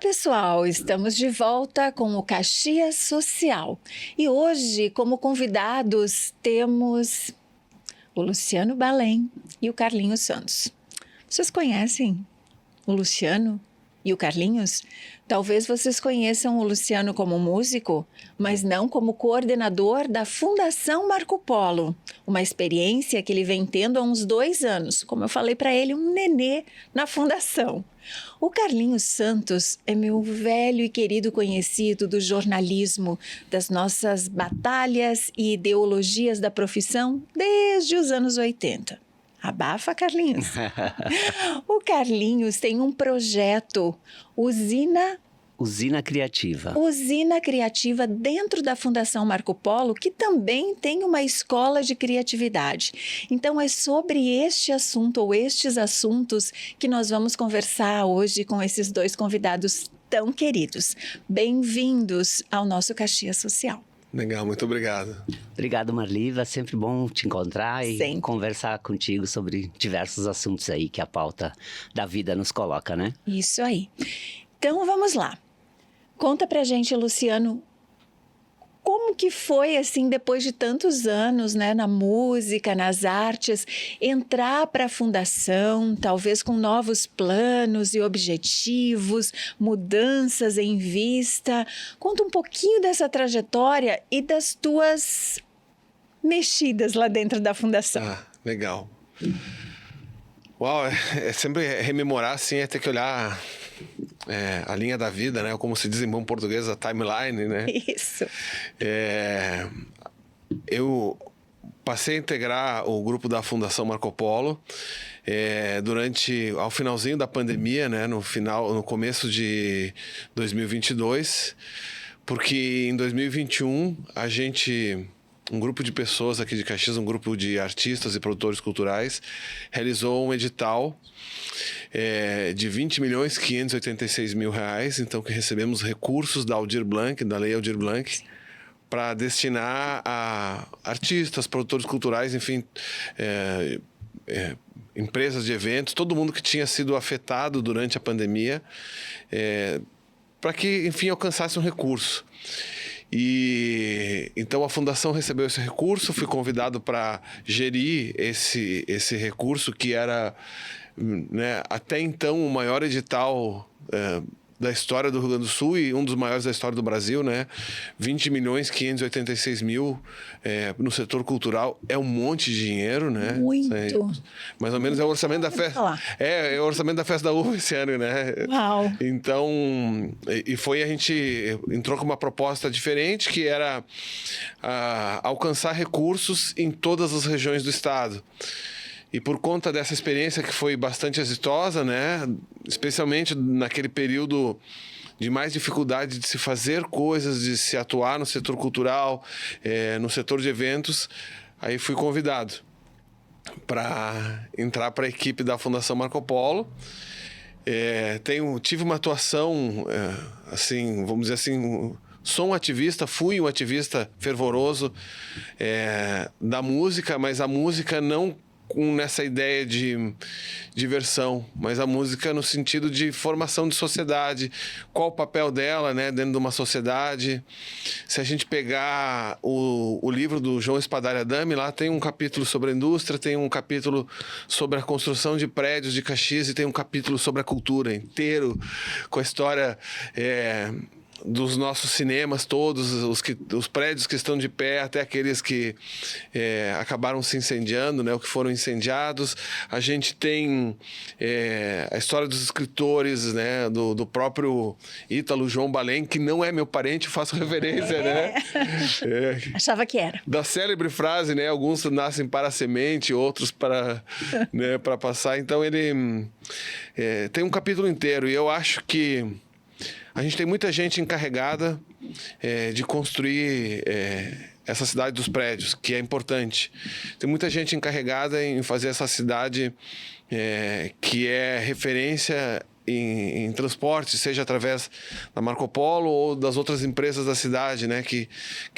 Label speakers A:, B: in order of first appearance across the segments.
A: pessoal, estamos de volta com o Caxias Social e hoje, como convidados, temos o Luciano Balém e o Carlinhos Santos. Vocês conhecem o Luciano e o Carlinhos? Talvez vocês conheçam o Luciano como músico, mas não como coordenador da Fundação Marco Polo, uma experiência que ele vem tendo há uns 2 anos, como eu falei para ele, um nenê na fundação. O Carlinhos Santos é meu velho e querido conhecido do jornalismo, das nossas batalhas e ideologias da profissão desde os anos 80. Abafa, Carlinhos. O Carlinhos tem um projeto,
B: Usina Criativa.
A: Usina Criativa dentro da Fundação Marco Polo, que também tem uma escola de criatividade. Então é sobre este assunto ou estes assuntos que nós vamos conversar hoje com esses 2 convidados tão queridos. Bem-vindos ao nosso Caxias Social.
C: Legal, muito obrigado.
B: Obrigado, Marliva. Sempre bom te encontrar e conversar contigo sobre diversos assuntos aí que a pauta da vida nos coloca, né?
A: Isso aí. Então, vamos lá. Conta pra gente, Luciano, como que foi, assim, depois de tantos anos, né, na música, nas artes, entrar para a fundação, talvez com novos planos e objetivos, mudanças em vista. Conta um pouquinho dessa trajetória e das tuas mexidas lá dentro da fundação.
C: Ah, legal. Uau, é sempre rememorar, assim, é ter que olhar a linha da vida, né? Como se diz em bom português, a timeline, né?
A: Isso.
C: Eu passei a integrar o grupo da Fundação Marco Polo ao finalzinho da pandemia, né? No começo de 2022, porque em 2021 um grupo de pessoas aqui de Caxias, um grupo de artistas e produtores culturais, realizou um edital de R$20.586.000, então que recebemos recursos da Aldir Blanc, da Lei Aldir Blanc, para destinar a artistas, produtores culturais, enfim, empresas de eventos, todo mundo que tinha sido afetado durante a pandemia, para que, enfim, alcançasse um recurso. E então a fundação recebeu esse recurso, fui convidado para gerir esse recurso que era, né, até então o maior edital da história do Rio Grande do Sul e um dos maiores da história do Brasil, né? 20.586.000 no setor cultural é um monte de dinheiro, né?
A: Muito.
C: Mais ou menos é o orçamento da festa. É o orçamento da festa da uva esse ano, né?
A: Uau.
C: Então, a gente entrou com uma proposta diferente, que era alcançar recursos em todas as regiões do estado. E por conta dessa experiência que foi bastante exitosa, né? Especialmente naquele período de mais dificuldade de se fazer coisas, de se atuar no setor cultural, no setor de eventos, aí fui convidado para entrar para a equipe da Fundação Marco Polo. Tive uma atuação, assim, vamos dizer assim, sou um ativista, fui um ativista fervoroso da música, mas a música não nessa ideia de diversão, mas a música no sentido de formação de sociedade, qual o papel dela, né, dentro de uma sociedade. Se a gente pegar o livro do João Espadaro Adame, lá tem um capítulo sobre a indústria, tem um capítulo sobre a construção de prédios de Caxias e tem um capítulo sobre a cultura inteiro, com a história dos nossos cinemas todos, os prédios que estão de pé, até aqueles que acabaram se incendiando, né, ou que foram incendiados. A gente tem a história dos escritores, né, do próprio Ítalo João Balém, que não é meu parente, faço reverência, né?
A: Achava que era.
C: Da célebre frase, né, alguns nascem para a semente, outros para, né, para passar. Então ele tem um capítulo inteiro, e eu acho que a gente tem muita gente encarregada de construir essa cidade dos prédios, que é importante. Tem muita gente encarregada em fazer essa cidade que é referência em transporte, seja através da Marco Polo ou das outras empresas da cidade, né, que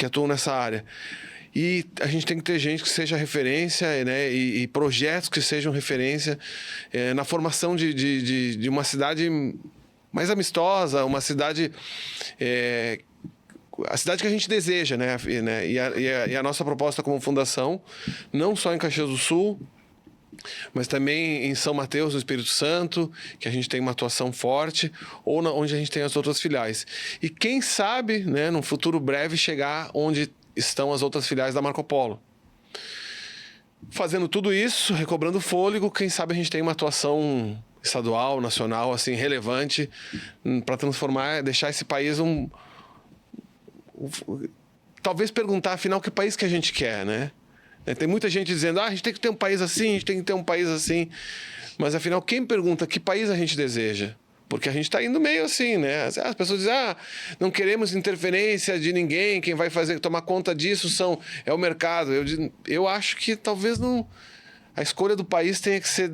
C: atuam nessa área. E a gente tem que ter gente que seja referência, né, e projetos que sejam referência na formação de uma cidade mais amistosa, uma cidade... a cidade que a gente deseja, né? E a nossa proposta como fundação, não só em Caxias do Sul, mas também em São Mateus, no Espírito Santo, que a gente tem uma atuação forte, ou onde a gente tem as outras filiais. E quem sabe, né, num futuro breve, chegar onde estão as outras filiais da Marco Polo. Fazendo tudo isso, recobrando fôlego, quem sabe a gente tem uma atuação estadual, nacional, assim, relevante, para transformar, deixar esse país talvez perguntar, afinal, que país que a gente quer, né? Tem muita gente dizendo, a gente tem que ter um país assim, a gente tem que ter um país assim. Mas, afinal, quem pergunta que país a gente deseja? Porque a gente está indo meio assim, né? As pessoas dizem, não queremos interferência de ninguém, quem vai tomar conta disso é o mercado. Eu acho que talvez não... A escolha do país tenha que ser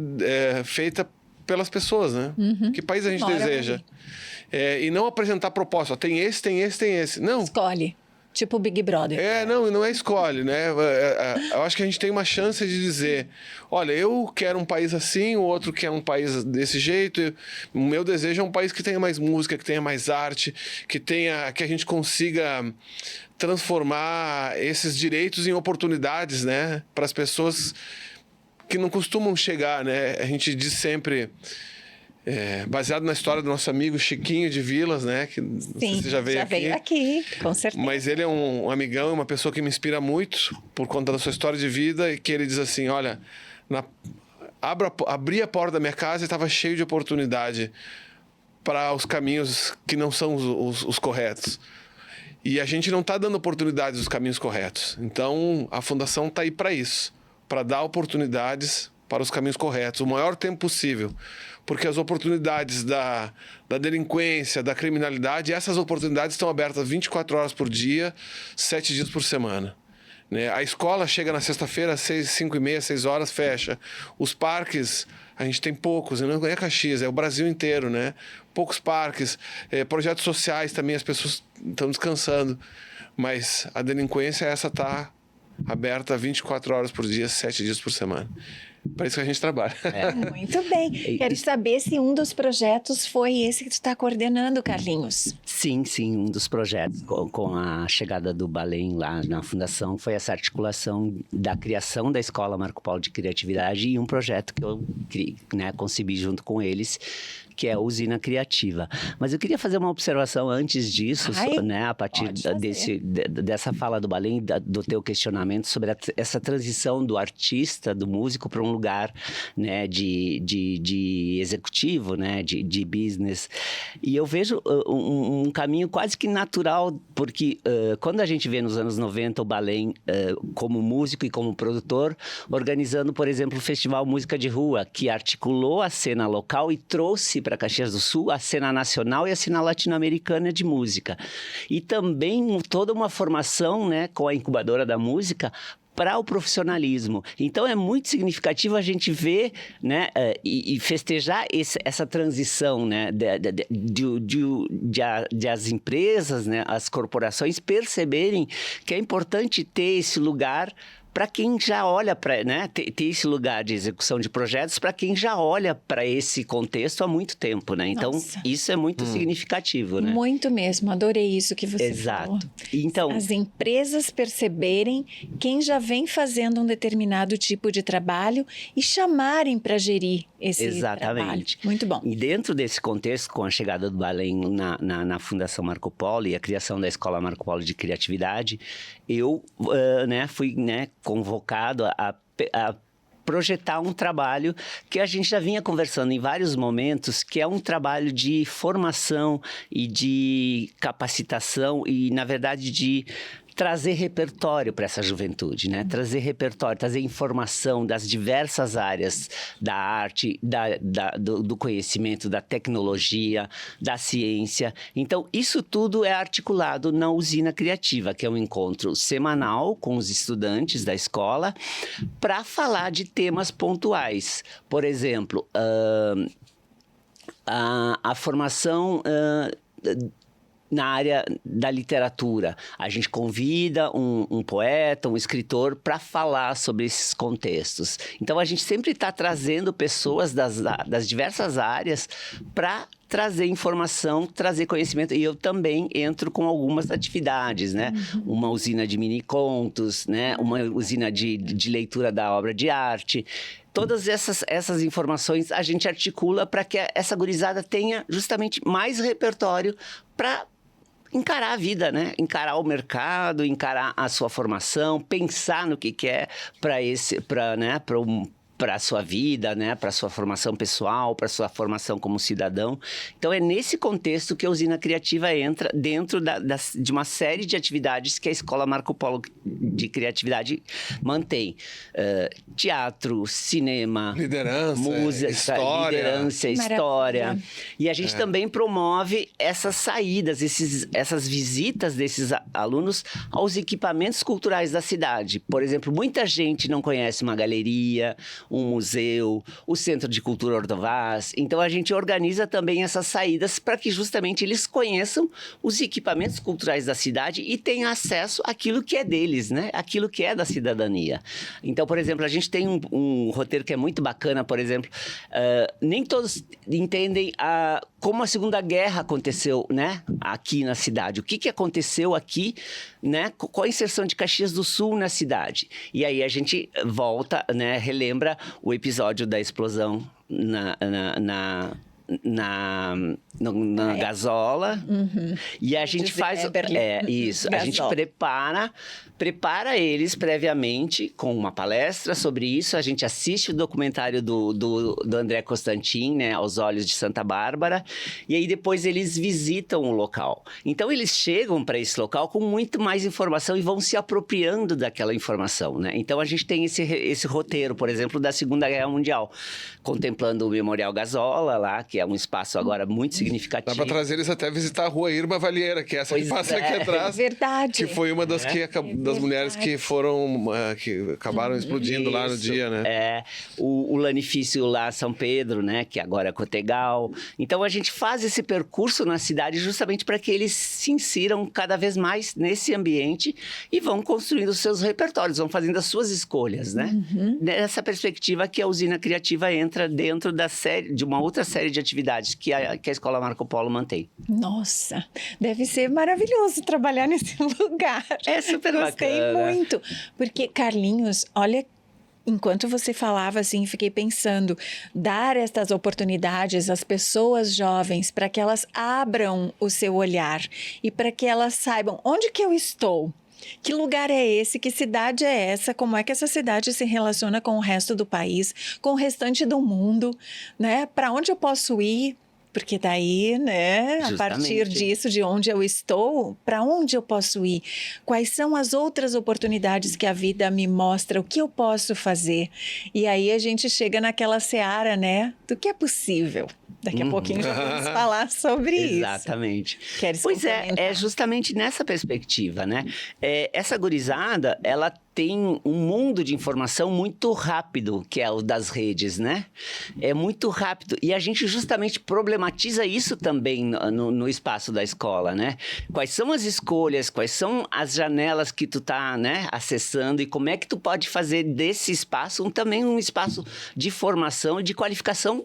C: feita pelas pessoas, né? Uhum. Que país a gente deseja? E não apresentar proposta. Tem esse, tem esse, tem esse. Não.
A: Escolhe. Tipo Big Brother.
C: Não é escolhe, né? Eu acho que a gente tem uma chance de dizer, olha, eu quero um país assim, o outro quer um país desse jeito. O meu desejo é um país que tenha mais música, que tenha mais arte, que a gente consiga transformar esses direitos em oportunidades, né? Para as pessoas que não costumam chegar, né? A gente diz sempre... baseado na história do nosso amigo Chiquinho de Vilas, né? Que não sei se você já veio
A: aqui, com certeza.
C: Mas ele é um amigão, uma pessoa que me inspira muito por conta da sua história de vida, e que ele diz assim, olha, abri a porta da minha casa e estava cheio de oportunidade para os caminhos que não são os corretos. E a gente não está dando oportunidades nos caminhos corretos. Então, a Fundação está aí para isso, para dar oportunidades para os caminhos corretos, o maior tempo possível. Porque as oportunidades da delinquência, da criminalidade, essas oportunidades estão abertas 24 horas por dia, 7 dias por semana. Né? A escola chega na sexta-feira, às 5h30, 6 horas, fecha. Os parques, a gente tem poucos, não é Caxias, é o Brasil inteiro, né? Poucos parques, projetos sociais também, as pessoas estão descansando. Mas a delinquência, essa está aberta 24 horas por dia, 7 dias por semana. Para isso que a gente trabalha.
A: Muito bem. Quero saber se um dos projetos foi esse que tu está coordenando, Carlinhos.
B: Sim, um dos projetos com a chegada do Balém lá na Fundação foi essa articulação da criação da Escola Marco Polo de Criatividade e um projeto que eu concebi junto com eles, que é a Usina Criativa. Mas eu queria fazer uma observação antes disso, a partir dessa fala do Balém, do teu questionamento sobre essa transição do artista, do músico, para um lugar, né, de executivo, né, de business. E eu vejo um caminho quase que natural, porque quando a gente vê nos anos 90 o Balém como músico e como produtor, organizando, por exemplo, o Festival Música de Rua, que articulou a cena local e trouxe para Caxias do Sul a cena nacional e a cena latino-americana de música. E também toda uma formação, né, com a incubadora da música, para o profissionalismo. Então, é muito significativo a gente ver, né, e festejar essa transição, né, de as empresas, né, as corporações perceberem que é importante ter esse lugar para quem já olha para, né, ter esse lugar de execução de projetos para quem já olha para esse contexto há muito tempo, né? Então, isso é muito significativo, né?
A: Muito mesmo, adorei isso que você falou. Então, as empresas perceberem quem já vem fazendo um determinado tipo de trabalho e chamarem para gerir esse trabalho. Muito bom.
B: E dentro desse contexto, com a chegada do Balém na Fundação Marco Polo e a criação da Escola Marco Polo de Criatividade, eu fui convocado a projetar um trabalho que a gente já vinha conversando em vários momentos, que é um trabalho de formação e de capacitação e, na verdade, de trazer repertório para essa juventude, né? Trazer repertório, trazer informação das diversas áreas da arte, do conhecimento, da tecnologia, da ciência. Então, isso tudo é articulado na Usina Criativa, que é um encontro semanal com os estudantes da escola para falar de temas pontuais. Por exemplo, a formação na área da literatura. A gente convida um poeta, um escritor para falar sobre esses contextos. Então, a gente sempre está trazendo pessoas das diversas áreas para trazer informação, trazer conhecimento. E eu também entro com algumas atividades, né? Uma usina de mini-contos, né? Uma usina de leitura da obra de arte. Todas essas informações a gente articula para que essa gurizada tenha justamente mais repertório para encarar a vida, né? Encarar o mercado, encarar a sua formação, pensar no que é para a sua vida, né? Para a sua formação pessoal, para a sua formação como cidadão. Então, é nesse contexto que a Usina Criativa entra dentro de uma série de atividades que a Escola Marco Polo de Criatividade mantém. Teatro, cinema, música, história. E a gente também promove essas saídas, essas visitas desses alunos aos equipamentos culturais da cidade. Por exemplo, muita gente não conhece uma galeria, um museu, o Centro de Cultura Ordovás. Então, a gente organiza também essas saídas para que justamente eles conheçam os equipamentos culturais da cidade e tenham acesso àquilo que é deles, né? Aquilo que é da cidadania. Então, por exemplo, a gente tem um roteiro que é muito bacana, por exemplo, nem todos entendem como a Segunda Guerra aconteceu, né? Aqui na cidade. O que aconteceu aqui, né? Qual a inserção de Caxias do Sul na cidade? E aí a gente volta, né? Relembra o episódio da explosão na gasola. E a gente faz isso, a gente prepara eles previamente com uma palestra sobre isso. A gente assiste o documentário do André Constantin, né, Aos Olhos de Santa Bárbara, e aí depois eles visitam o local. Então eles chegam para esse local com muito mais informação e vão se apropriando daquela informação, né? Então a gente tem esse roteiro, por exemplo, da Segunda Guerra Mundial, contemplando o Memorial Gazola lá, que é um espaço agora muito significativo.
C: Dá para trazer eles até visitar a Rua Irma Valheira, que é essa que passa aqui atrás.
A: Verdade.
C: Que foi uma das mulheres que foram, que acabaram explodindo lá no dia, né?
B: O lanifício lá, São Pedro, né? Que agora é Cotegal. Então, a gente faz esse percurso na cidade justamente para que eles se insiram cada vez mais nesse ambiente e vão construindo os seus repertórios, vão fazendo as suas escolhas, né? Nessa perspectiva que a Usina Criativa entra dentro de uma outra série de atividades que a Escola Marco Polo mantém.
A: Nossa, deve ser maravilhoso trabalhar nesse lugar.
B: É super bacana.
A: Gostei muito. Porque, Carlinhos, olha, enquanto você falava assim, fiquei pensando, dar estas oportunidades às pessoas jovens para que elas abram o seu olhar e para que elas saibam onde que eu estou. Que lugar é esse? Que cidade é essa? Como é que essa cidade se relaciona com o resto do país, com o restante do mundo, né? Para onde eu posso ir? Porque daí, né, a partir disso, de onde eu estou, para onde eu posso ir? Quais são as outras oportunidades que a vida me mostra? O que eu posso fazer? E aí a gente chega naquela seara, né, do que é possível. Daqui a pouquinho já vamos falar sobre isso.
B: Exatamente.
A: Queres
B: pois é justamente nessa perspectiva, né? Essa gurizada, ela tem um mundo de informação muito rápido, que é o das redes, né? É muito rápido. E a gente justamente problematiza isso também no espaço da escola, né? Quais são as escolhas, quais são as janelas que tu tá, né, acessando e como é que tu pode fazer desse espaço também um espaço de formação e de qualificação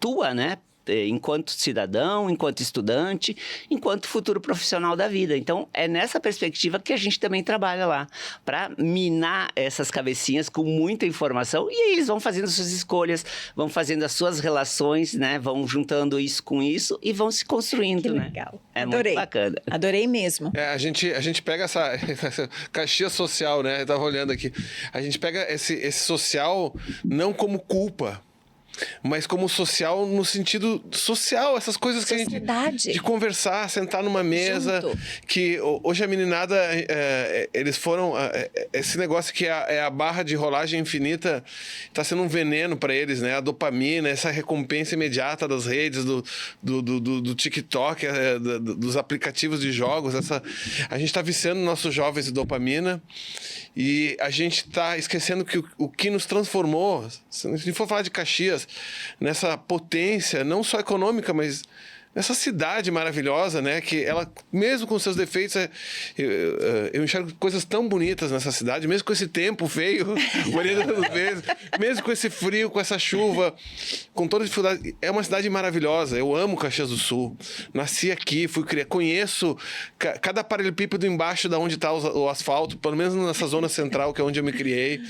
B: tua, né? Enquanto cidadão, enquanto estudante, enquanto futuro profissional da vida. Então, é nessa perspectiva que a gente também trabalha lá, para minar essas cabecinhas com muita informação, e aí eles vão fazendo suas escolhas, vão fazendo as suas relações, né? Vão juntando isso com isso e vão se construindo,
A: que
B: né?
A: Legal.
B: É
A: Adorei.
B: muito bacana.
A: Adorei mesmo.
C: A gente pega essa Caxias social, né? Eu tava olhando aqui. A gente pega esse social não como culpa, mas como social no sentido social, essas coisas que a gente... De conversar, sentar numa mesa. Junto. Que hoje a meninada, eles foram... esse negócio que é a barra de rolagem infinita está sendo um veneno para eles, né? A dopamina, essa recompensa imediata das redes, do TikTok, dos aplicativos de jogos. A gente está viciando nossos jovens de dopamina e a gente está esquecendo que o que nos transformou, se a gente for falar de Caxias, nessa potência, não só econômica, mas nessa cidade maravilhosa, né? Que ela, mesmo com seus defeitos, eu enxergo coisas tão bonitas nessa cidade, mesmo com esse tempo feio, mesmo com esse frio, com essa chuva, com toda a dificuldade. É uma cidade maravilhosa. Eu amo Caxias do Sul. Nasci aqui, conheço cada paralelepípedo embaixo de onde está o asfalto, pelo menos nessa zona central, que é onde eu me criei.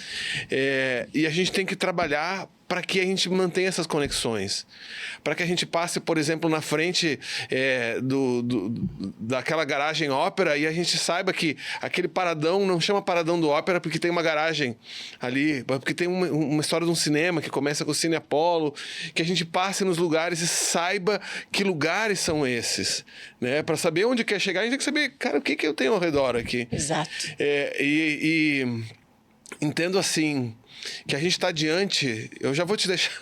C: E a gente tem que trabalhar para que a gente mantenha essas conexões. Para que a gente passe, por exemplo, na frente daquela garagem Ópera e a gente saiba que aquele paradão não chama paradão do Ópera porque tem uma garagem ali, porque tem uma história de um cinema que começa com o Cine Apollo, que a gente passe nos lugares e saiba que lugares são esses. Né? Para saber onde quer chegar, a gente tem que saber, cara, o que eu tenho ao redor aqui.
A: Exato.
C: E entendo assim... que a gente está diante... Eu já vou te deixar...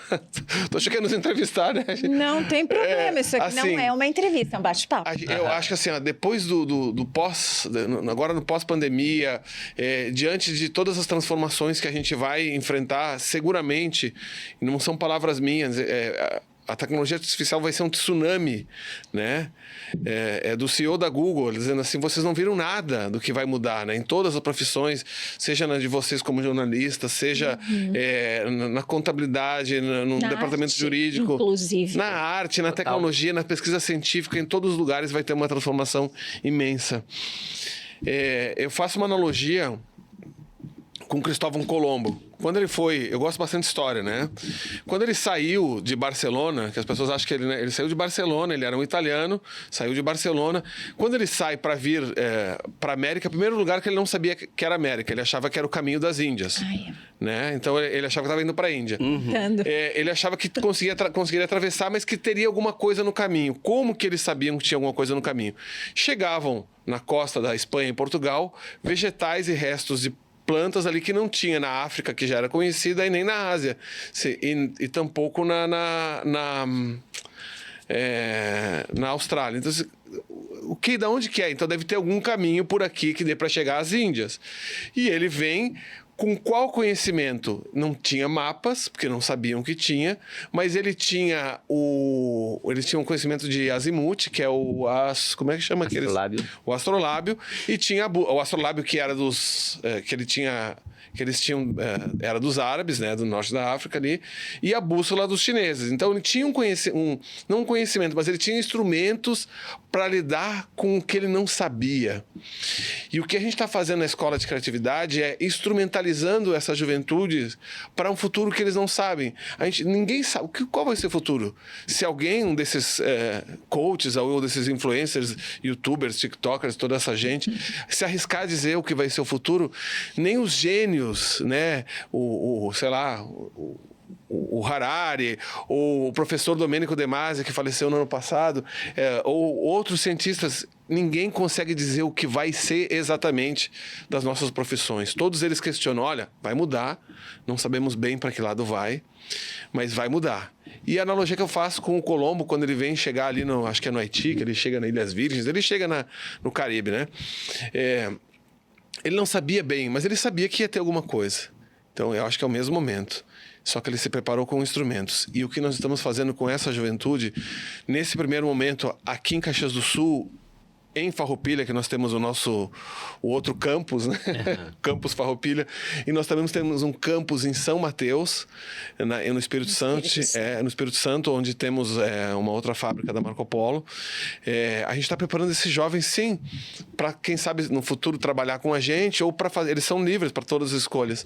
C: Tô achando que é nos entrevistar, né?
A: Não tem problema. Isso aqui
C: assim,
A: não é uma entrevista, é um bate-papo.
C: Eu acho que assim, depois do pós... Agora no pós-pandemia, diante de todas as transformações que a gente vai enfrentar, seguramente, não são palavras minhas... a tecnologia artificial vai ser um tsunami, né? É do CEO da Google, dizendo assim, vocês não viram nada do que vai mudar, né? Em todas as profissões, seja na de vocês como jornalistas, seja na contabilidade, no departamento jurídico.
A: Inclusive.
C: Na arte, na tecnologia, na pesquisa científica, em todos os lugares vai ter uma transformação imensa. Eu faço uma analogia com Cristóvão Colombo. Quando ele foi... Eu gosto bastante de história, né? Quando ele saiu de Barcelona, que as pessoas acham que ele saiu de Barcelona, ele era um italiano, saiu de Barcelona. Quando ele sai para vir para a América, em primeiro lugar que ele não sabia que era América, ele achava que era o caminho das Índias. Né? Então ele achava que estava indo para a Índia. Ele achava que conseguiria atravessar, mas que teria alguma coisa no caminho. Como que eles sabiam que tinha alguma coisa no caminho? Chegavam na costa da Espanha e Portugal, vegetais e restos de plantas ali que não tinha na África, que já era conhecida, e nem na Ásia. E tampouco na Austrália. Então, da onde que é? Então deve ter algum caminho por aqui que dê para chegar às Índias. E ele vem... Com qual conhecimento? Não tinha mapas, porque não sabiam que tinha, mas ele tinha um conhecimento de azimuth, que é como é que chama?
B: Astrolábio.
C: O astrolábio, e tinha o astrolábio que era era dos árabes, né, do norte da África ali, e a bússola dos chineses. Então ele tinha não um conhecimento, mas ele tinha instrumentos para lidar com o que ele não sabia. E o que a gente está fazendo na Escola de Criatividade é instrumentalizando essa juventude para um futuro que eles não sabem. Ninguém sabe qual vai ser o futuro. Se alguém, um desses coaches ou desses influencers, youtubers, tiktokers, toda essa gente, se arriscar a dizer o que vai ser o futuro, nem os gênios, né? O Harari, ou o professor Domenico De Masi, que faleceu no ano passado, ou outros cientistas, ninguém consegue dizer o que vai ser exatamente das nossas profissões. Todos eles questionam, olha, vai mudar, não sabemos bem para que lado vai, mas vai mudar. E a analogia que eu faço com o Colombo, quando ele vem chegar ali, acho que é no Haiti, que ele chega nas Ilhas Virgens, ele chega no Caribe, né? Ele não sabia bem, mas ele sabia que ia ter alguma coisa. Então, eu acho que é o mesmo momento. Só que ele se preparou com instrumentos. E o que nós estamos fazendo com essa juventude, nesse primeiro momento, aqui em Caxias do Sul, em Farroupilha, que nós temos o outro campus, né? Campus Farroupilha, e nós também temos um campus em São Mateus, no Espírito Santo, no Espírito Santo, onde temos uma outra fábrica da Marco Polo. A gente está preparando esses jovens, sim, para, quem sabe, no futuro trabalhar com a gente, ou para fazer. Eles são livres para todas as escolhas,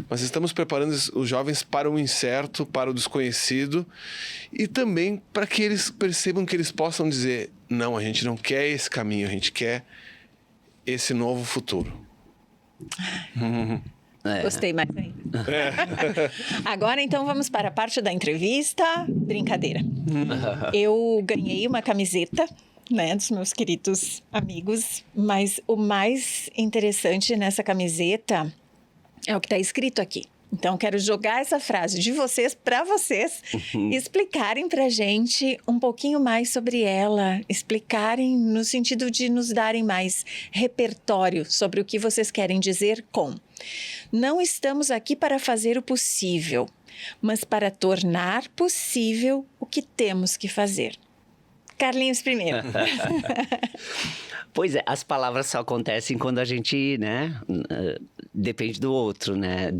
C: mas estamos preparando os jovens para o incerto, para o desconhecido, e também para que eles percebam que eles possam dizer: não, a gente não quer esse caminho, a gente quer esse novo futuro.
A: Gostei mais ainda. Agora, então, vamos para a parte da entrevista. Brincadeira. Eu ganhei uma camiseta, né, dos meus queridos amigos, mas o mais interessante nessa camiseta é o que está escrito aqui. Então, quero jogar essa frase de vocês para vocês explicarem para a gente um pouquinho mais sobre ela, explicarem no sentido de nos darem mais repertório sobre o que vocês querem dizer com: não estamos aqui para fazer o possível, mas para tornar possível o que temos que fazer. Carlinhos primeiro.
B: Pois é, as palavras só acontecem quando a gente, né, depende do outro, né,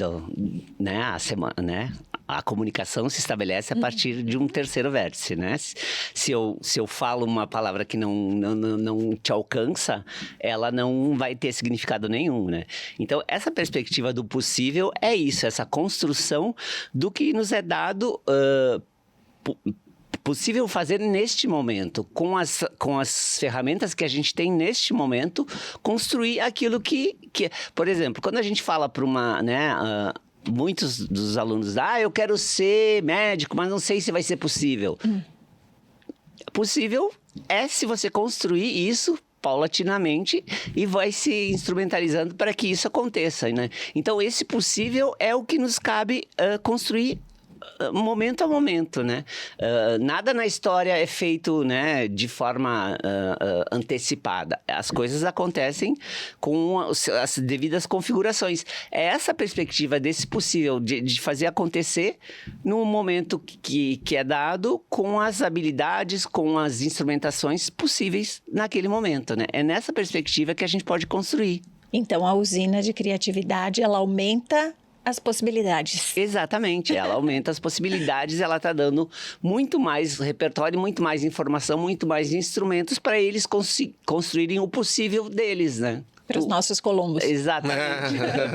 B: a semana, né? A comunicação se estabelece a partir de um terceiro vértice, né? Se eu falo uma palavra que não te alcança, ela não vai ter significado nenhum, né? Então, essa perspectiva do possível é isso, essa construção do que nos é dado possível fazer neste momento, com as ferramentas que a gente tem neste momento, construir aquilo que... Por exemplo, quando a gente fala para uma, né, muitos dos alunos, eu quero ser médico, mas não sei se vai ser possível. Possível é se você construir isso paulatinamente e vai se instrumentalizando para que isso aconteça, né? Então, esse possível é o que nos cabe construir momento a momento, né? Nada na história é feito, né, de forma antecipada. As coisas acontecem com as devidas configurações. É essa perspectiva desse possível, de fazer acontecer no momento que é dado, com as habilidades, com as instrumentações possíveis naquele momento, né? É nessa perspectiva que a gente pode construir.
A: Então, a usina de criatividade, ela aumenta as possibilidades.
B: Exatamente, ela aumenta as possibilidades, ela está dando muito mais repertório, muito mais informação, muito mais instrumentos para eles construírem o possível deles, né?
A: Para os nossos Colombos.
B: Exatamente.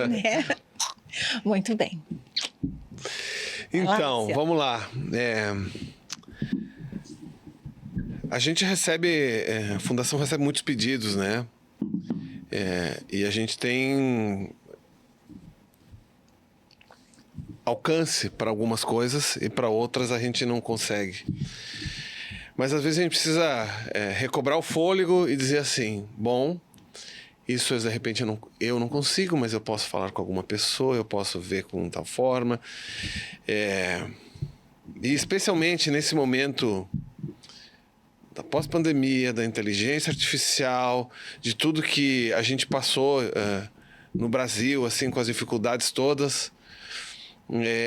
A: Né? Muito bem.
C: Então, vamos lá. A gente recebe, a Fundação recebe muitos pedidos, né? E a gente tem alcance para algumas coisas e para outras a gente não consegue. Mas às vezes a gente precisa recobrar o fôlego e dizer assim, bom, isso de repente eu não consigo, mas eu posso falar com alguma pessoa, eu posso ver com tal forma. E especialmente nesse momento da pós-pandemia, da inteligência artificial, de tudo que a gente passou no Brasil, assim, com as dificuldades todas,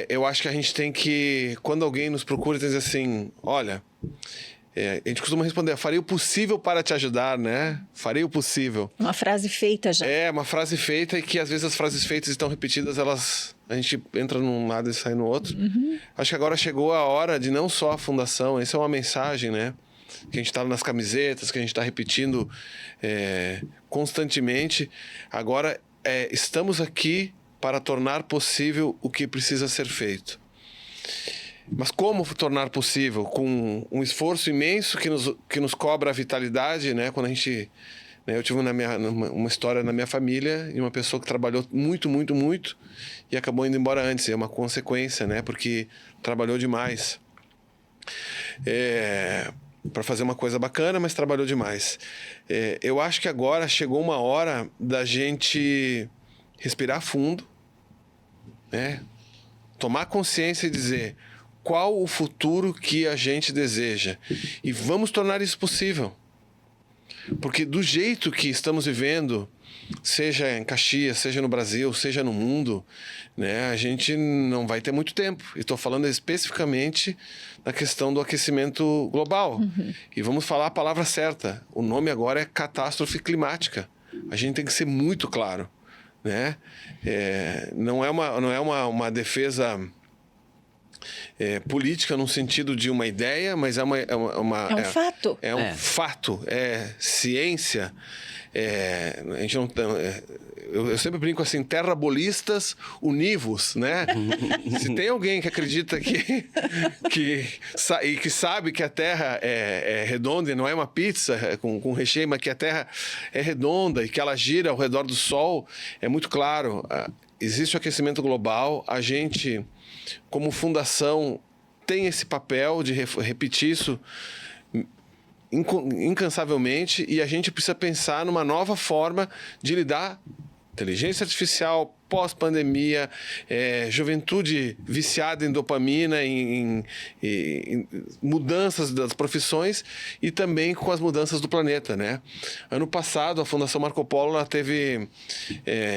C: eu acho que a gente tem que, quando alguém nos procura, dizer assim, olha, a gente costuma responder, farei o possível para te ajudar, né? Farei o possível.
A: Uma frase feita já.
C: Uma frase feita, e que às vezes as frases feitas estão repetidas, a gente entra num lado e sai no outro. Acho que agora chegou a hora de não só a Fundação, essa é uma mensagem, né? Que a gente está nas camisetas, que a gente está repetindo constantemente. Agora, estamos aqui para tornar possível o que precisa ser feito. Mas como tornar possível? Com um esforço imenso que nos cobra a vitalidade, né? Quando a gente... eu tive uma história na minha família de uma pessoa que trabalhou muito, muito, muito e acabou indo embora antes. É uma consequência, né? Porque trabalhou demais. Para fazer uma coisa bacana, mas trabalhou demais. Eu acho que agora chegou uma hora da gente respirar fundo, né? Tomar consciência e dizer qual o futuro que a gente deseja. E vamos tornar isso possível. Porque do jeito que estamos vivendo, seja em Caxias, seja no Brasil, seja no mundo, né, a gente não vai ter muito tempo. E estou falando especificamente da questão do aquecimento global. E vamos falar a palavra certa. O nome agora é catástrofe climática. A gente tem que ser muito claro, né? Não é uma defesa política no sentido de uma ideia, mas é um
A: fato.
C: É um fato, é ciência. A gente não... Eu sempre brinco assim, terrabolistas univos, né? Se tem alguém que acredita que sabe que a Terra é redonda e não é uma pizza com recheio, mas que a Terra é redonda e que ela gira ao redor do Sol, é muito claro. Existe o aquecimento global, a gente, como fundação, tem esse papel de repetir isso incansavelmente, e a gente precisa pensar numa nova forma de lidar inteligência artificial, pós-pandemia, juventude viciada em dopamina, em mudanças das profissões e também com as mudanças do planeta, né? Ano passado, a Fundação Marco Polo esteve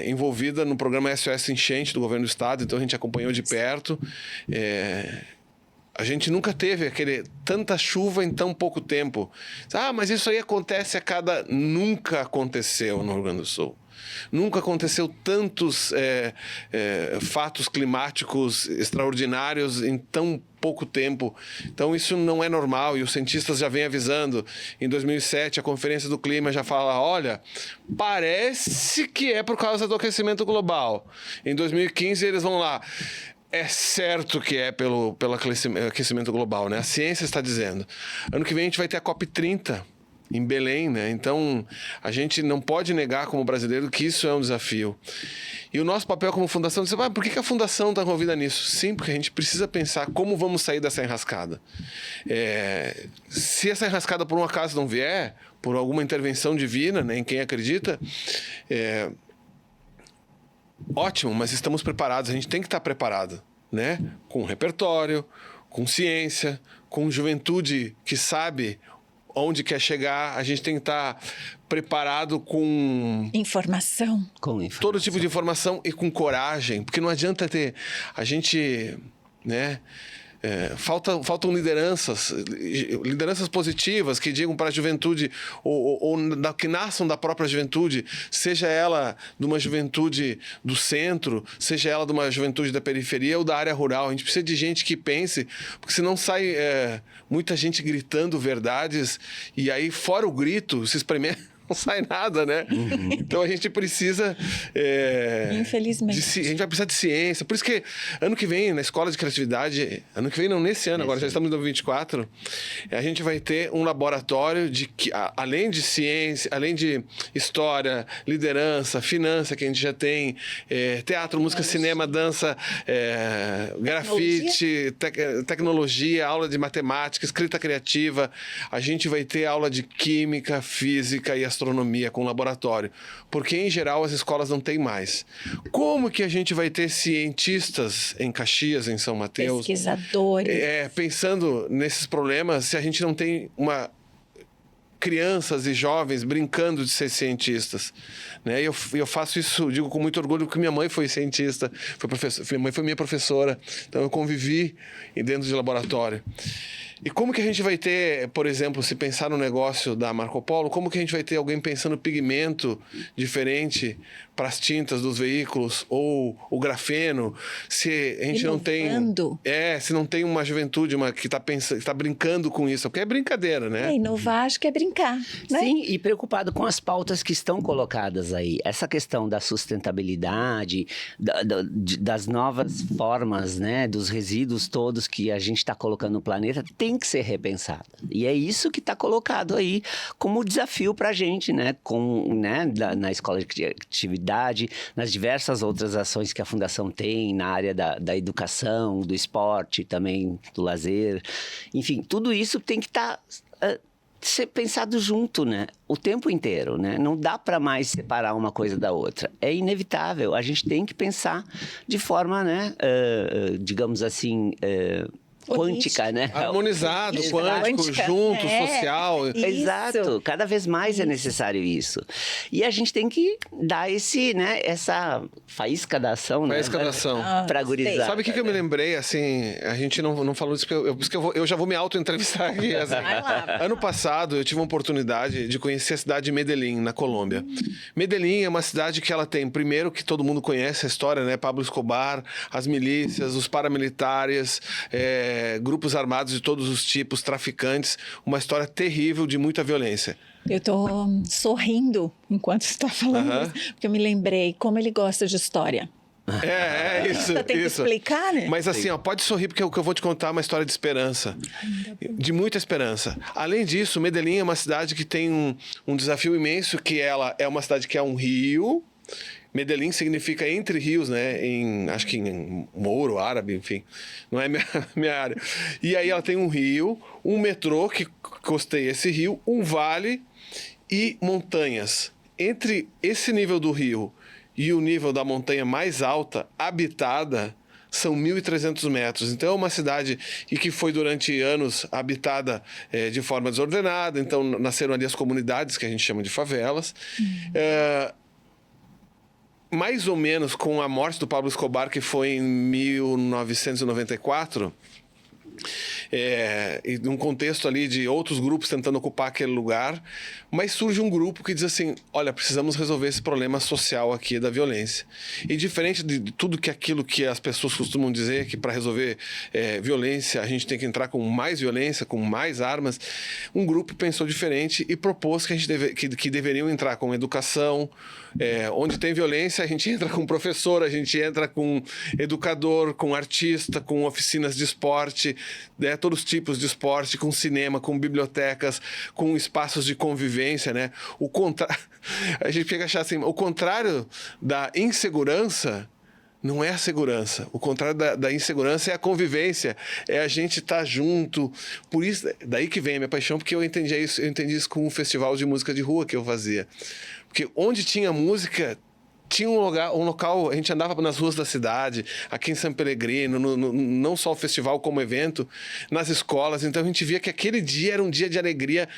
C: envolvida no programa SOS Enchente do Governo do Estado, então a gente acompanhou de perto. A gente nunca teve tanta chuva em tão pouco tempo. Mas isso aí acontece Nunca aconteceu no Rio Grande do Sul. Nunca aconteceu tantos fatos climáticos extraordinários em tão pouco tempo. Então, isso não é normal e os cientistas já vêm avisando. Em 2007, a Conferência do Clima já fala, olha, parece que é por causa do aquecimento global. Em 2015, eles vão lá. É certo que é pelo aquecimento global, né? A ciência está dizendo. Ano que vem a gente vai ter a COP30 em Belém, né? Então, a gente não pode negar como brasileiro que isso é um desafio. E o nosso papel como fundação, você por que a fundação está envolvida nisso? Sim, porque a gente precisa pensar como vamos sair dessa enrascada. Se essa enrascada por um acaso não vier, por alguma intervenção divina, né, em quem acredita, ótimo, mas estamos preparados, a gente tem que estar preparado, né? Com repertório, com ciência, com juventude que sabe onde quer chegar, a gente tem que estar preparado com
A: informação.
C: Todo tipo de informação e com coragem, porque não adianta a gente, né? Faltam lideranças positivas que digam para a juventude ou que nasçam da própria juventude, seja ela de uma juventude do centro, seja ela de uma juventude da periferia ou da área rural. A gente precisa de gente que pense, porque senão sai muita gente gritando verdades e aí fora o grito se espremer. Não sai nada, né? Uhum. Então a gente precisa...
A: Infelizmente.
C: A gente vai precisar de ciência. Por isso que ano que vem, na Escola de Criatividade... Ano que vem não, nesse ano, agora já estamos em 2024. A gente vai ter um laboratório que, além de ciência, além de história, liderança, finança, que a gente já tem, teatro, música, cinema, dança, grafite, tecnologia, aula de matemática, escrita criativa. A gente vai ter aula de química, física e astronomia com laboratório, porque em geral as escolas não têm mais. Como que a gente vai ter cientistas em Caxias, em São Mateus?
A: Pesquisadores.
C: Pensando nesses problemas, se a gente não tem crianças e jovens brincando de ser cientistas, né? Eu faço isso, digo com muito orgulho, porque minha mãe foi cientista, minha mãe foi minha professora, então eu convivi dentro de laboratório. E como que a gente vai ter, por exemplo, se pensar no negócio da Marco Polo, como que a gente vai ter alguém pensando pigmento diferente para as tintas dos veículos ou o grafeno, se a gente não tem... se não tem uma juventude que está brincando com isso, porque é brincadeira, né?
A: Inovar, acho que é brincar, né?
B: Sim, e preocupado com as pautas que estão colocadas aí. Essa questão da sustentabilidade, das novas formas, né, dos resíduos todos que a gente está colocando no planeta, tem que ser repensada. E é isso que está colocado aí como desafio para a gente, né? Na Escola de Criatividade, nas diversas outras ações que a Fundação tem na área da educação, do esporte, também do lazer. Enfim, tudo isso tem que ser pensado junto, né? O tempo inteiro, né? Não dá para mais separar uma coisa da outra. É inevitável. A gente tem que pensar de forma, né? Digamos assim... quântica, né?
C: Harmonizado, quântico, junto, social.
B: Exato. Cada vez mais é necessário isso. E a gente tem que dar essa faísca da ação, né?
C: Faísca da ação.
B: Pra gurizada.
C: Sabe o que eu me lembrei, assim, a gente não falou disso, porque eu já vou me auto-entrevistar aqui. Assim.
A: Vai lá.
C: Ano passado, eu tive uma oportunidade de conhecer a cidade de Medellín, na Colômbia. Medellín é uma cidade que ela tem, primeiro, que todo mundo conhece a história, né? Pablo Escobar, as milícias, os paramilitares, grupos armados de todos os tipos, traficantes, uma história terrível de muita violência.
A: Eu estou sorrindo enquanto você está falando isso, porque eu me lembrei como ele gosta de história.
C: Isso.
A: Tem que explicar, né?
C: Mas assim, pode sorrir, porque o que eu vou te contar é uma história de esperança. De muita esperança. Além disso, Medellín é uma cidade que tem um desafio imenso, que ela é uma cidade que é um rio. Medellín significa entre rios, né? Acho que em mouro, árabe, enfim. Não é minha área. E aí ela tem um rio, um metrô que costeia esse rio, um vale e montanhas. Entre esse nível do rio e o nível da montanha mais alta, habitada, são 1.300 metros. Então, é uma cidade que foi durante anos habitada de forma desordenada. Então, nasceram ali as comunidades, que a gente chama de favelas. Mais ou menos com a morte do Pablo Escobar, que foi em 1994, e num contexto ali de outros grupos tentando ocupar aquele lugar, mas surge um grupo que diz assim, olha, precisamos resolver esse problema social aqui da violência. E diferente de tudo aquilo que as pessoas costumam dizer, que para resolver violência a gente tem que entrar com mais violência, com mais armas, um grupo pensou diferente e propôs que deveriam entrar com educação. Onde tem violência, a gente entra com professor, a gente entra com educador, com artista, com oficinas de esporte, né? Todos os tipos de esporte, com cinema, com bibliotecas, com espaços de convivência, né? A gente fica achando assim, o contrário da insegurança não é a segurança. O contrário da insegurança é a convivência, é a gente estar junto. Por isso, daí que vem a minha paixão, porque eu entendi isso com o festival de música de rua que eu fazia. Porque onde tinha música, tinha um local, a gente andava nas ruas da cidade, aqui em São Pellegrino, não só o festival como evento, nas escolas. Então a gente via que aquele dia era um dia de alegria,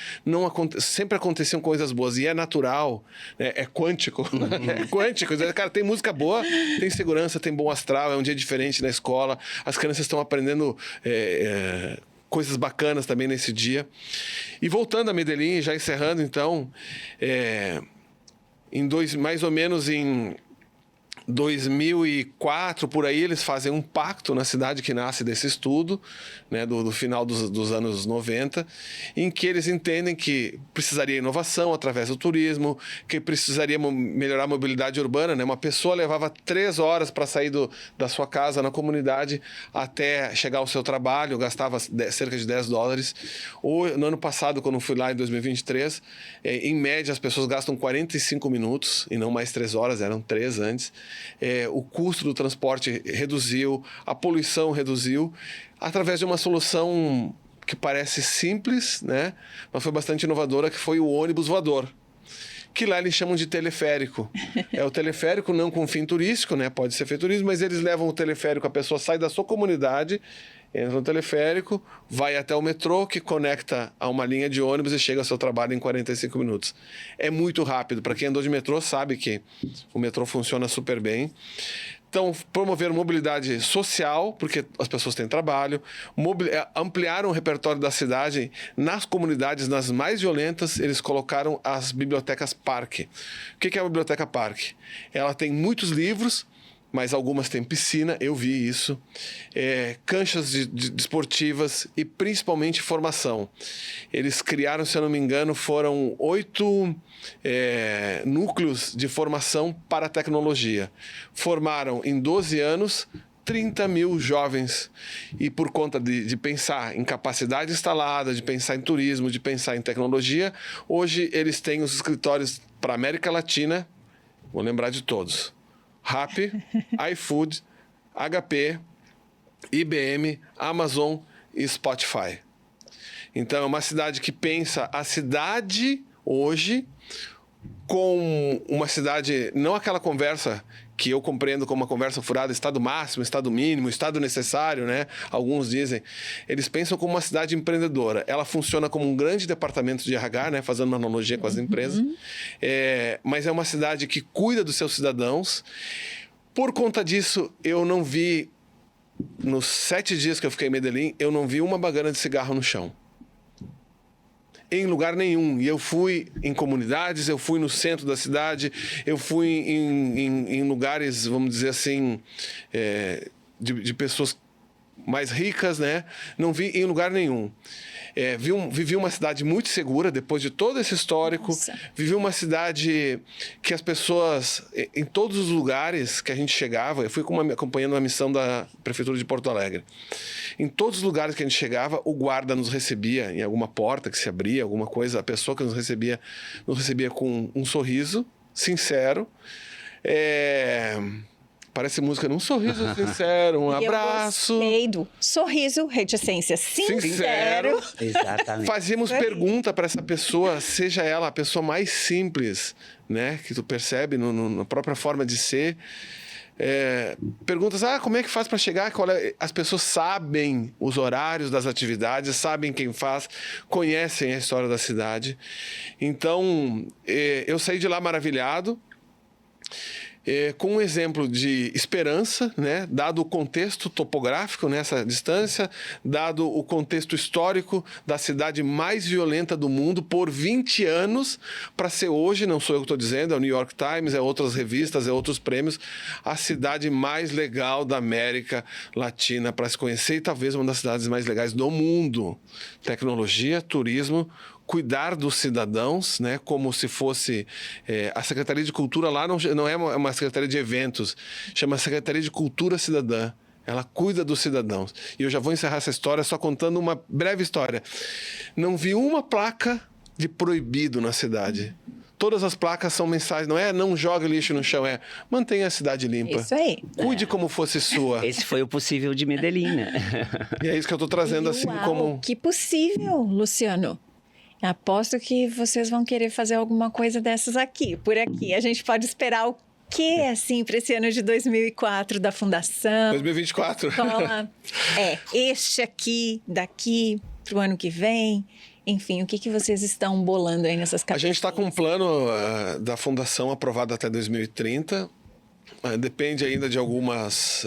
C: sempre aconteciam coisas boas, e é natural, né? É quântico. É quântico. Cara, tem música boa, tem segurança, tem bom astral, é um dia diferente na escola, as crianças estão aprendendo coisas bacanas também nesse dia. E voltando a Medellín, já encerrando então, mais ou menos em 2004, por aí, eles fazem um pacto na cidade que nasce desse estudo, né, do final dos anos 90, em que eles entendem que precisaria inovação através do turismo, que precisaria melhorar a mobilidade urbana, né? Uma pessoa levava 3 horas para sair da sua casa na comunidade até chegar ao seu trabalho, gastava cerca de $10. No ano passado, quando fui lá em 2023, em média as pessoas gastam 45 minutos e não mais 3 horas, eram 3 antes. O custo do transporte reduziu, a poluição reduziu, através de uma solução que parece simples, né? Mas foi bastante inovadora, que foi o ônibus voador, que lá eles chamam de teleférico. É o teleférico não com fim turístico, né? Pode ser feito turismo, mas eles levam o teleférico, a pessoa sai da sua comunidade, entra no teleférico, vai até o metrô, que conecta a uma linha de ônibus e chega ao seu trabalho em 45 minutos. É muito rápido. Para quem andou de metrô sabe que o metrô funciona super bem. Então, promover mobilidade social, porque as pessoas têm trabalho, ampliaram o repertório da cidade. Nas comunidades, nas mais violentas, eles colocaram as bibliotecas parque. O que é a biblioteca parque? Ela tem muitos livros, mas algumas têm piscina, eu vi isso, canchas desportivas e principalmente formação. Eles criaram, se eu não me engano, foram 8 núcleos de formação para a tecnologia. Formaram em 12 anos 30 mil jovens, e por conta de pensar em capacidade instalada, de pensar em turismo, de pensar em tecnologia, hoje eles têm os escritórios para a América Latina, vou lembrar de todos: Rappi, iFood, HP, IBM, Amazon e Spotify. Então, é uma cidade que pensa a cidade hoje com uma cidade, não aquela conversa que eu compreendo como uma conversa furada, estado máximo, estado mínimo, estado necessário, né? Alguns dizem. Eles pensam como uma cidade empreendedora. Ela funciona como um grande departamento de RH, né? Fazendo uma analogia com as empresas. Mas é uma cidade que cuida dos seus cidadãos. Por conta disso, eu não vi, nos 7 dias que eu fiquei em Medellín, eu não vi uma bagana de cigarro no chão. Em lugar nenhum. E eu fui em comunidades, eu fui no centro da cidade, eu fui em lugares, vamos dizer assim, de pessoas mais ricas, né? Não vi em lugar nenhum. Vivi uma cidade muito segura depois de todo esse histórico. Nossa. Vivi uma cidade que as pessoas, em todos os lugares que a gente chegava, eu fui acompanhando uma missão da Prefeitura de Porto Alegre. Em todos os lugares que a gente chegava, o guarda nos recebia em alguma porta que se abria, alguma coisa. A pessoa que nos recebia com um sorriso sincero. Parece música, um sorriso sincero, um abraço.
A: Eu gostei do sorriso, reticência sincero.
B: Exatamente.
C: Fazíamos pergunta para essa pessoa, seja ela a pessoa mais simples, né, que tu percebe na própria forma de ser. Perguntas, como é que faz para chegar? As pessoas sabem os horários das atividades, sabem quem faz, conhecem a história da cidade. Então, eu saí de lá maravilhado. com um exemplo de esperança, né? Dado o contexto topográfico nessa distância, dado o contexto histórico da cidade mais violenta do mundo por 20 anos, para ser hoje, não sou eu que estou dizendo, é o New York Times, é outras revistas, é outros prêmios, a cidade mais legal da América Latina para se conhecer e talvez uma das cidades mais legais do mundo. Tecnologia, turismo, cuidar dos cidadãos, né, como se fosse... a Secretaria de Cultura lá não é uma secretaria de eventos, chama Secretaria de Cultura Cidadã. Ela cuida dos cidadãos. E eu já vou encerrar essa história só contando uma breve história. Não vi uma placa de proibido na cidade. Todas as placas são mensagens, não é não jogue lixo no chão, é mantenha a cidade limpa.
A: Isso aí.
C: Cuide como fosse sua.
B: Esse foi o possível de Medellín, né?
C: E é isso que eu estou trazendo assim
A: Uau,
C: como...
A: que possível, Luciano. Aposto que vocês vão querer fazer alguma coisa dessas aqui, por aqui. A gente pode esperar o quê, assim, para esse ano de 2004 da Fundação?
C: 2024.
A: Escola, este aqui, daqui para o ano que vem. Enfim, o que vocês estão bolando aí nessas
C: A
A: cabeças?
C: gente está com um plano da Fundação aprovado até 2030. Depende ainda de algumas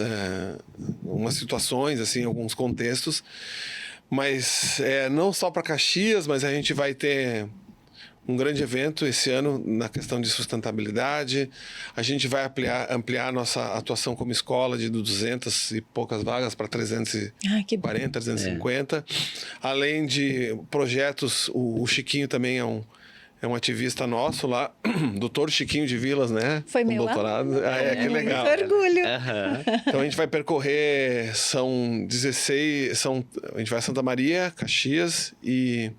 C: situações, assim, alguns contextos. Mas não só para Caxias, mas a gente vai ter um grande evento esse ano na questão de sustentabilidade. A gente vai ampliar nossa atuação como escola de 200 e poucas vagas para 340, 350. Além de projetos, o Chiquinho também é um ativista nosso lá, doutor Chiquinho de Vilas, né?
A: Foi meu
C: doutorado. Que legal.
A: Muito orgulho.
C: Então a gente vai percorrer, são 16, a gente vai a Santa Maria, Caxias e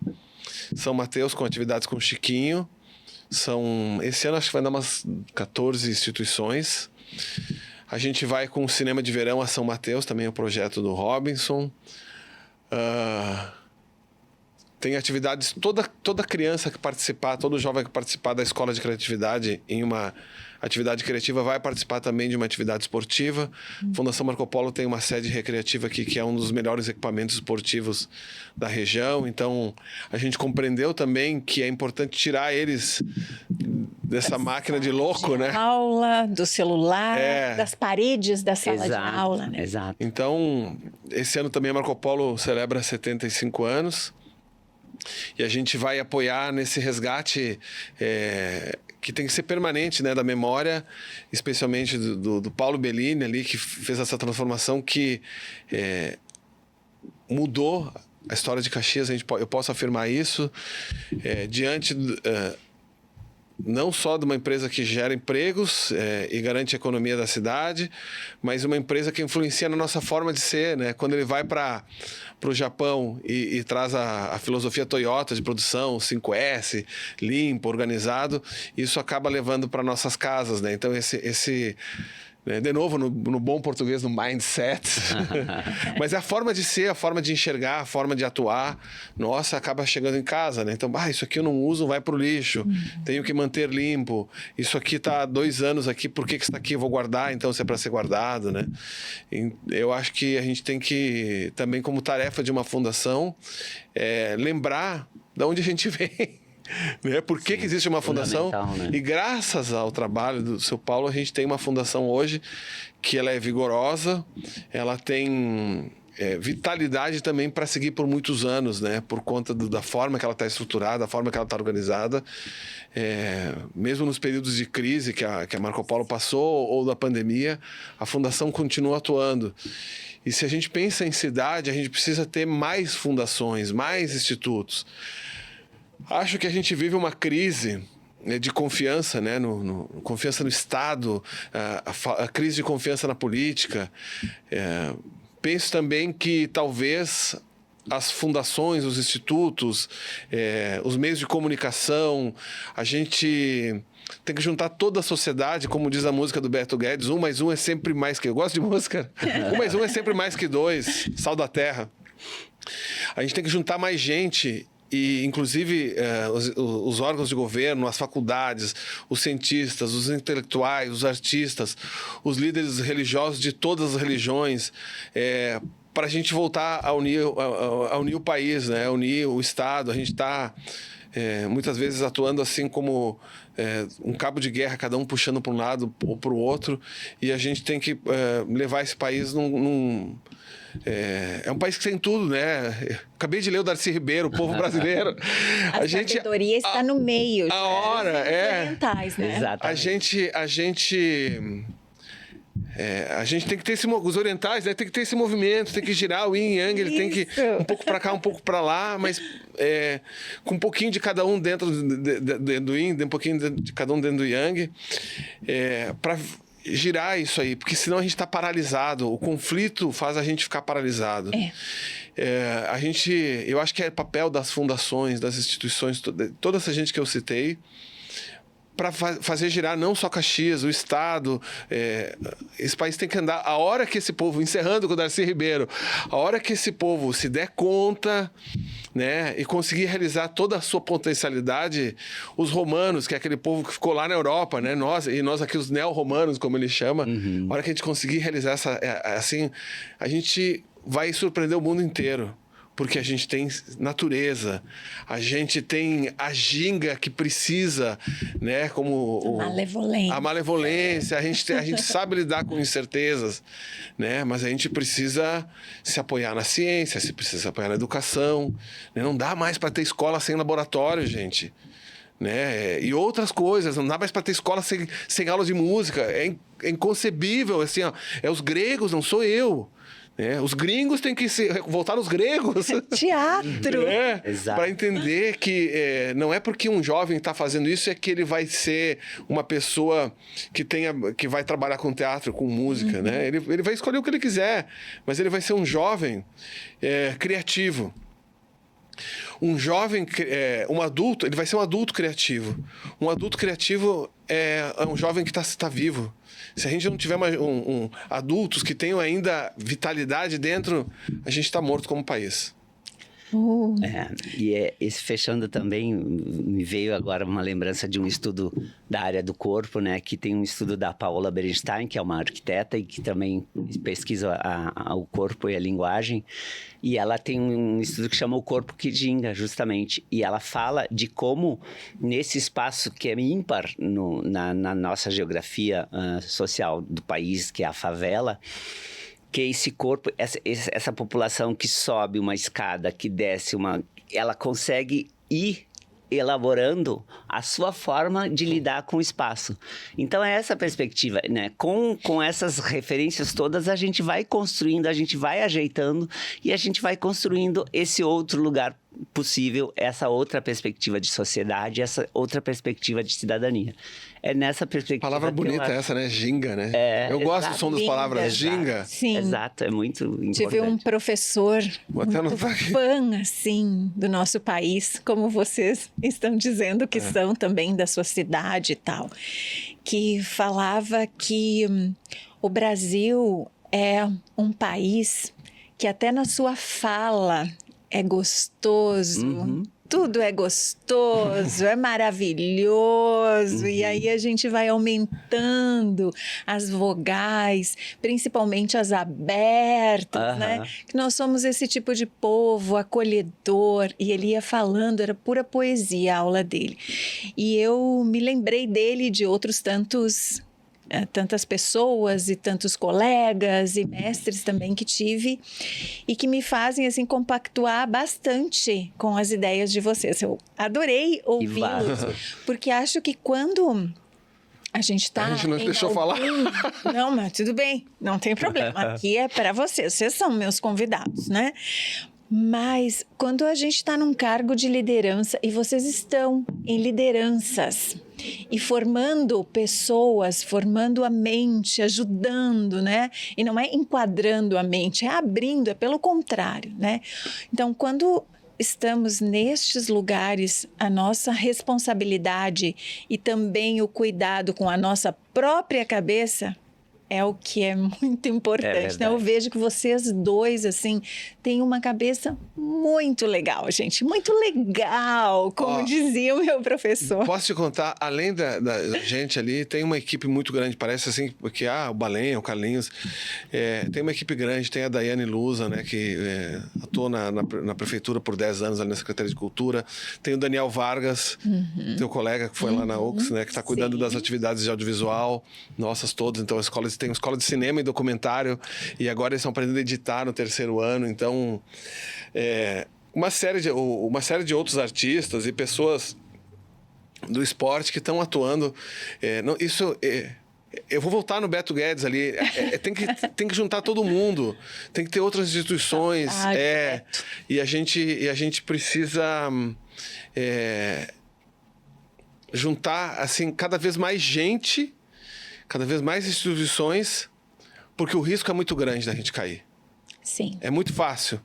C: São Mateus com atividades com o Chiquinho. Esse ano acho que vai dar umas 14 instituições. A gente vai com o Cinema de Verão a São Mateus, também é um projeto do Robinson. Tem atividades, toda criança que participar, todo jovem que participar da escola de criatividade em uma atividade criativa vai participar também de uma atividade esportiva. A Fundação Marco Polo tem uma sede recreativa aqui que é um dos melhores equipamentos esportivos da região. Então, a gente compreendeu também que é importante tirar eles dessa máquina de louco, né?
A: Aula, do celular, das paredes da sala de aula, né?
B: Exato.
C: Então, esse ano também a Marco Polo celebra 75 anos. E a gente vai apoiar nesse resgate que tem que ser permanente, né, da memória, especialmente do Paulo Bellini ali, que fez essa transformação que mudou a história de Caxias. Eu posso afirmar isso diante não só de uma empresa que gera empregos e garante a economia da cidade, mas uma empresa que influencia na nossa forma de ser, né? Quando ele vai para o Japão e traz a filosofia Toyota de produção, 5S, limpo, organizado, isso acaba levando para nossas casas, né? Então, de novo, no bom português, no mindset. Mas é a forma de ser, a forma de enxergar, a forma de atuar. Nossa, acaba chegando em casa, né? Então, isso aqui eu não uso, vai pro lixo. Tenho que manter limpo. Isso aqui tá há 2 anos aqui, por que está aqui? Eu vou guardar, então, se é para ser guardado, né? E eu acho que a gente tem que, também como tarefa de uma fundação, lembrar de onde a gente vem. Né? Por que existe uma fundação?
B: Né?
C: E graças ao trabalho do seu Paulo, a gente tem uma fundação hoje que ela é vigorosa, ela tem vitalidade também para seguir por muitos anos, né? Por conta da forma que ela está estruturada, da forma que ela está organizada. Mesmo nos períodos de crise que a Marco Polo passou ou da pandemia, a fundação continua atuando. E se a gente pensa em cidade, a gente precisa ter mais fundações, mais institutos. Acho que a gente vive uma crise de confiança, né? Confiança no Estado, a crise de confiança na política. Penso também que talvez as fundações, os institutos, os meios de comunicação, a gente tem que juntar toda a sociedade, como diz a música do Beto Guedes, 1 mais 1 é sempre mais que... Eu gosto de música. 1 mais 1 é sempre mais que 2, Sal da Terra. A gente tem que juntar mais gente... E, inclusive, os órgãos de governo, as faculdades, os cientistas, os intelectuais, os artistas, os líderes religiosos de todas as religiões, para a gente voltar a unir o país, né? A unir o Estado. A gente está muitas vezes atuando assim como um cabo de guerra, cada um puxando para um lado ou para o outro, e a gente tem que levar esse país é um país que tem tudo, né? Acabei de ler o Darcy Ribeiro, o povo brasileiro.
A: A sabedoria está no meio.
C: A hora,
A: orientais, né?
B: Exatamente.
C: A gente tem que ter os orientais, né? Tem que ter esse movimento, tem que girar o yin e yang, ele tem que um pouco para cá, um pouco para lá, mas com um pouquinho de cada um dentro do yin, um pouquinho de cada um dentro do yang, para girar isso aí, porque senão a gente está paralisado. O conflito faz a gente ficar paralisado. Eu acho que é papel das fundações, das instituições, toda essa gente que eu citei, para fazer girar não só Caxias, o Estado. Esse país tem que andar. A hora que esse povo, encerrando com o Darcy Ribeiro, a hora que esse povo se der conta, né, e conseguir realizar toda a sua potencialidade, os romanos, que é aquele povo que ficou lá na Europa, né, nós aqui os neo-romanos, como ele chama, a hora que a gente conseguir realizar assim, a gente vai surpreender o mundo inteiro. Porque a gente tem natureza, a gente tem a ginga que precisa, né? Como
A: malevolência.
C: A malevolência, a gente sabe lidar com incertezas, né? Mas a gente precisa se apoiar na ciência, se precisa se apoiar na educação, né? Não dá mais para ter escola sem laboratório, gente. Né? E outras coisas, não dá mais para ter escola sem aula de música. É inconcebível, assim, ó, os gregos, não sou eu. Os gringos têm que voltar nos gregos.
A: Teatro.
C: Para entender que não é porque um jovem está fazendo isso é que ele vai ser uma pessoa que vai trabalhar com teatro, com música. Né? Ele vai escolher o que ele quiser, mas ele vai ser um jovem criativo. Um jovem, um adulto, ele vai ser um adulto criativo. Um adulto criativo é um jovem que está vivo. Se a gente não tiver adultos que tenham ainda vitalidade dentro, a gente está morto como país.
B: Esse fechando também, me veio agora uma lembrança de um estudo da área do corpo, né? Que tem um estudo da Paola Berenstein, que é uma arquiteta e que também pesquisa o corpo e a linguagem. E ela tem um estudo que chama O Corpo que Ginga, justamente. E ela fala de como, nesse espaço que é ímpar na nossa geografia social do país, que é a favela, que esse corpo, essa população que sobe uma escada, que desce ela consegue ir elaborando a sua forma de lidar com o espaço. Então, é essa perspectiva, né? Com essas referências todas, a gente vai construindo, a gente vai ajeitando e a gente vai construindo esse outro lugar possível, essa outra perspectiva de sociedade, essa outra perspectiva de cidadania. É nessa perspectiva.
C: Palavra bonita essa, né? Ginga, né? Eu gosto do som das palavras ginga.
A: Sim.
B: Exato, é muito importante.
A: Tive um professor muito fã, assim, do nosso país, como vocês estão dizendo que são também da sua cidade e tal, que falava que o Brasil é um país que até na sua fala é gostoso, tudo é gostoso, é maravilhoso, e aí a gente vai aumentando as vogais, principalmente as abertas, né? Que nós somos esse tipo de povo acolhedor, e ele ia falando, era pura poesia a aula dele. E eu me lembrei dele e de outros tantas pessoas e tantos colegas e mestres também que tive e que me fazem assim compactuar bastante com as ideias de vocês. Eu adorei ouvi-los, porque acho que quando a gente está...
C: A gente não deixou falar.
A: Não, mas tudo bem, não tem problema. Aqui é para vocês são meus convidados, né? Mas quando a gente está num cargo de liderança e vocês estão em lideranças e formando pessoas, formando a mente, ajudando, né? E não é enquadrando a mente, é abrindo, é pelo contrário, né? Então, quando estamos nestes lugares, a nossa responsabilidade e também o cuidado com a nossa própria cabeça é o que é muito importante, né? Eu vejo que vocês dois, assim, têm uma cabeça muito legal, gente. Muito legal, como dizia o meu professor.
C: Posso te contar, além da gente ali, tem uma equipe muito grande. Parece assim, porque o Balém, o Carlinhos, tem uma equipe grande, tem a Daiane Lusa, né, que atuou na prefeitura por 10 anos, ali na Secretaria de Cultura. Tem o Daniel Vargas, teu colega que foi lá na UX, né, que está cuidando das atividades de audiovisual, nossas todas. Então, tem uma escola de cinema e documentário, e agora eles estão aprendendo a editar no 3º ano. Então, uma série de outros artistas e pessoas do esporte que estão atuando. Eu vou voltar no Beto Guedes ali. Tem que juntar todo mundo. Tem que ter outras instituições. E a gente precisa juntar assim, cada vez mais gente, cada vez mais instituições, porque o risco é muito grande da gente cair.
A: Sim.
C: É muito fácil.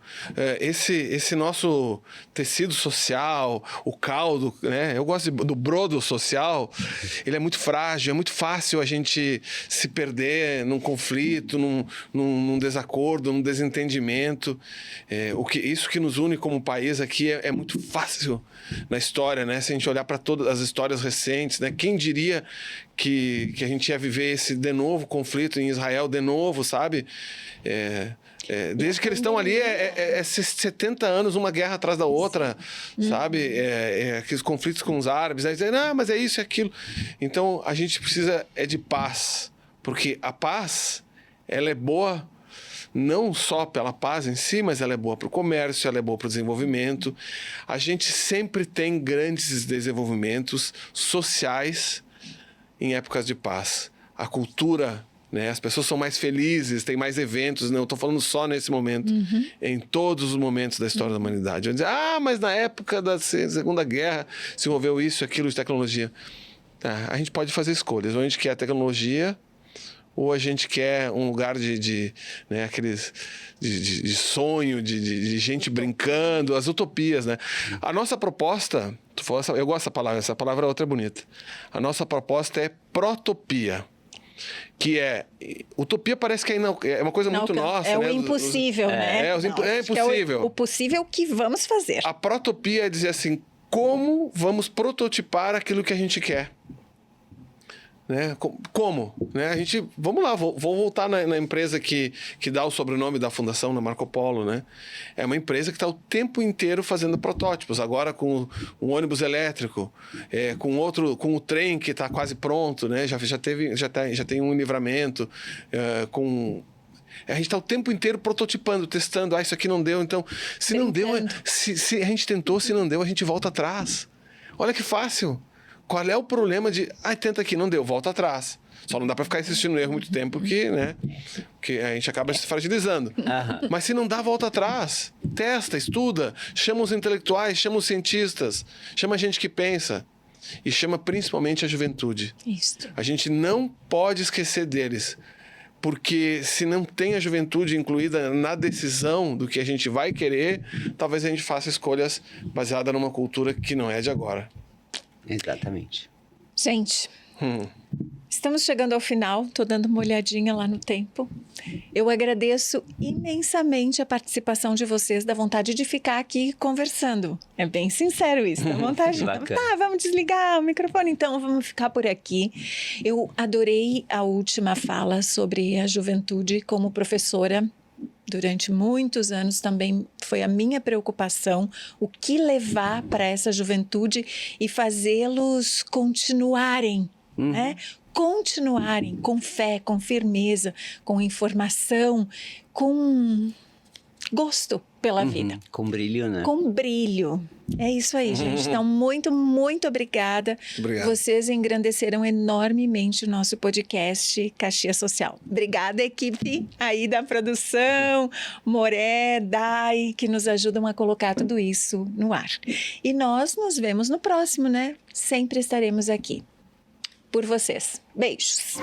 C: Esse nosso tecido social, o caldo, né? Eu gosto do brodo social. Ele é muito frágil, é muito fácil a gente se perder num conflito, num desacordo, num desentendimento. Isso que nos une como país aqui é muito fácil na história, né? Se a gente olhar para todas as histórias recentes, né? Quem diria que a gente ia viver esse de novo conflito em Israel, de novo, sabe? Desde que eles estão ali, 70 anos, uma guerra atrás da outra, sabe? Aqueles conflitos com os árabes, né? Mas é isso e aquilo. Então, a gente precisa de paz, porque a paz, ela é boa não só pela paz em si, mas ela é boa para o comércio, ela é boa para o desenvolvimento. A gente sempre tem grandes desenvolvimentos sociais em épocas de paz. A cultura, né? As pessoas são mais felizes, tem mais eventos. Não estou falando só nesse momento, em todos os momentos da história da humanidade. Vão dizer, mas na época da Segunda Guerra se envolveu isso, aquilo de tecnologia. A gente pode fazer escolhas. Ou a gente quer tecnologia, ou a gente quer um lugar de sonho, de gente brincando, as utopias, né? A nossa proposta, eu gosto dessa palavra, essa palavra outra é bonita. A nossa proposta é protopia. Que utopia parece que é uma coisa muito nossa,
A: é
C: né?
A: O impossível, né?
C: É impossível.
A: O possível que vamos fazer.
C: A protopia é dizer assim, como vamos prototipar aquilo que a gente quer? Né? Como? Né? Vamos lá, vou voltar na empresa que dá o sobrenome da fundação, na Marco Polo, né? É uma empresa que está o tempo inteiro fazendo protótipos, agora com um ônibus elétrico, com o trem que está quase pronto, né? Já tem um livramento, a gente está o tempo inteiro prototipando, testando, isso aqui não deu, então se não deu, se a gente tentou, se não deu, a gente volta atrás. Olha que fácil. Qual é o problema tenta aqui, não deu, volta atrás. Só não dá para ficar insistindo no erro muito tempo, porque a gente acaba se fragilizando. Mas se não dá, volta atrás. Testa, estuda, chama os intelectuais, chama os cientistas, chama a gente que pensa. E chama principalmente a juventude.
A: Isso.
C: A gente não pode esquecer deles. Porque se não tem a juventude incluída na decisão do que a gente vai querer, talvez a gente faça escolhas baseadas numa cultura que não é de agora.
B: Exatamente.
A: Gente, estamos chegando ao final, estou dando uma olhadinha lá no tempo. Eu agradeço imensamente a participação de vocês, da vontade de ficar aqui conversando. É bem sincero isso, da vontade de... Vamos desligar o microfone então, vamos ficar por aqui. Eu adorei a última fala sobre a juventude como professora. Durante muitos anos também foi a minha preocupação o que levar para essa juventude e fazê-los continuarem, né? Continuarem com fé, com firmeza, com informação, com gosto pela vida.
B: Com brilho, né?
A: Com brilho. É isso aí, gente. Então, muito, muito obrigada.
C: Obrigado.
A: Vocês engrandeceram enormemente o nosso podcast Caxias Social. Obrigada, equipe aí da produção, Moré, Dai, que nos ajudam a colocar tudo isso no ar. E nós nos vemos no próximo, né? Sempre estaremos aqui por vocês. Beijos.